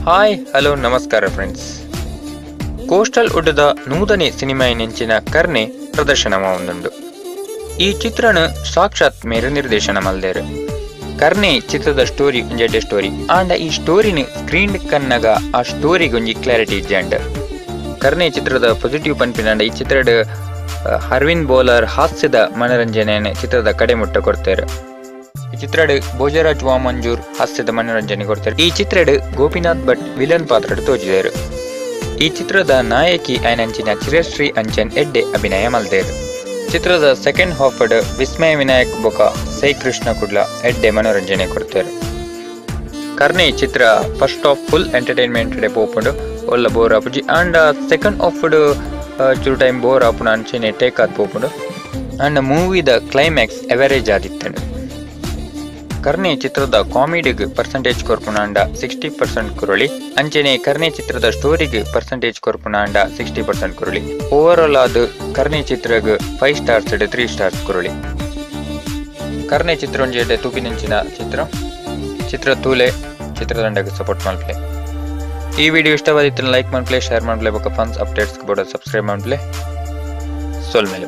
Hi hello ನಮಸ್ಕಾರ friends. Coastal ವುಡ್ದ ನೂತನೆ ಸಿನಿಮಾ ನೆಂಚಿನ ಕರ್ನೆ ಪ್ರದರ್ಶನವಾಗುಂಡು. ಈ ಚಿತ್ರನ ಸಾಕ್ಷಾತ್ ಮೇರೆ ನಿರ್ದೇಶನ ಮಲ್ದೇರು. ಕರ್ನೆ ಚಿತ್ರದ ಸ್ಟೋರಿ ಒಂಜೆಡ್ಡೆ ಸ್ಟೋರಿ ಆಂಡ ಈ ಸ್ಟೋರಿನ ಸ್ಕ್ರೀನ್ ಕನ್ನಗ ಆ ಸ್ಟೋರಿಗೆ ಒಂಜಿ ಕ್ಲಾರಿಟಿ ಇಜ್ಜಂಡ್. ಕರ್ನೆ ಚಿತ್ರದ ಪಾಸಿಟಿವ್ ಪನ್ಪಿನಂಡ ಈ ಚಿತ್ರದ ಅರವಿಂದ್ ಬೋಲರ್ ಹಾಸ್ಯದ ಮನರಂಜನೆ ಚಿತ್ರದ ಕಡೆ ಮುಟ್ಟ ಕೊಡ್ತಾರೆ. ಈ ಚಿತ್ರಡ್ ಭೋಜರಾಜ್ ವಾಮಂಜೂರ್ ಹಾಸ್ಯದ ಮನೋರಂಜನೆ ಕೊಡ್ತಾರೆ. ಈ ಚಿತ್ರಡ್ ಗೋಪಿನಾಥ್ ಭಟ್ ವಿಲನ್ ಪಾತ್ರ ತೋಜಿದರು. ಈ ಚಿತ್ರದ ನಾಯಕಿ ಐನಂಚಿನ ಚಿರಶ್ರೀ ಅಂಚನ್ ಎಡ್ಡೆ ಅಭಿನಯ ಮಲ್ದೇರು. ಚಿತ್ರದ ಸೆಕೆಂಡ್ ಹಾಫ್ ವಿಸ್ಮಯ ವಿನಾಯಕ್ ಬೊಕ ಸೈ ಕೃಷ್ಣ ಕುಡ್ಲ ಎಡ್ಡೆ ಮನೋರಂಜನೆ ಕೊಡ್ತಾರೆ. ಕರ್ನೆ ಚಿತ್ರ ಫಸ್ಟ್ ಹಾಫ್ ಫುಲ್ ಎಂಟರ್ಟೈನ್ಮೆಂಟ್ ಪೋಪುಂಡು ಒಲ್ಲ ಬೋರ್ ಆಪುಜಿ ಅಂಡ್ ಸೆಕೆಂಡ್ ಹಾಫ್ ಚೂರು ಟೈಮ್ ಬೋರ್ ಆಪುನ ಅಂಚನೆ ಟೇಕ್ ಆದ್ ಪೋಪುಂಡು ಅಂಡ್ ಮೂವಿದ ಕ್ಲೈಮ್ಯಾಕ್ಸ್ ಎವರೇಜ್ ಆದಿತ್ತಂಡು. ಕರ್ನೆ ಚಿತ್ರದ ಕಾಮಿಡಿಗೆ ಪರ್ಸೆಂಟೇಜ್ ಕೊರ್ಪುನಾಂಡ 60% ಕುರುಳಿ ಅಂಚನೆ ಕರ್ನೆ ಚಿತ್ರದ ಸ್ಟೋರಿಗೆ ಪರ್ಸೆಂಟೇಜ್ ಕೊರ್ಪುನಾಂಡ 60% ಕುರುಳಿ. ಓವರ್ ಆಲ್ ಆದ್ ಕರ್ನೆ ಚಿತ್ರಗ್ 5 ಸ್ಟಾರ್ಸ್ 3 ಸ್ಟಾರ್ಸ್ ಕುರುಳಿ. ಕರ್ನೆ ಚಿತ್ರ ಒಂಜೆಡ್ಡೆ ತೂಪಿನಂಚಿನ ಚಿತ್ರ ತೂಲೆ ಚಿತ್ರದಂಡಗೆ ಸಪೋರ್ಟ್ ಮಾಡ್ಲೆ. ಈ ವಿಡಿಯೋ ಇಷ್ಟವಾದಿತ್ತು ಲೈಕ್ ಮಾಡ್ಲೆ, ಶೇರ್ ಮಾಡ್ಲೆ, ಬೊಕ ಫನ್ಸ್ ಅಪ್ಡೇಟ್ಸ್ ಬೋರ್ಡ್ ಸಬ್ಸ್ಕ್ರೈಬ್ ಮಾಡ್ಲೆ. ಸೋಲ್ಮೇಲೆ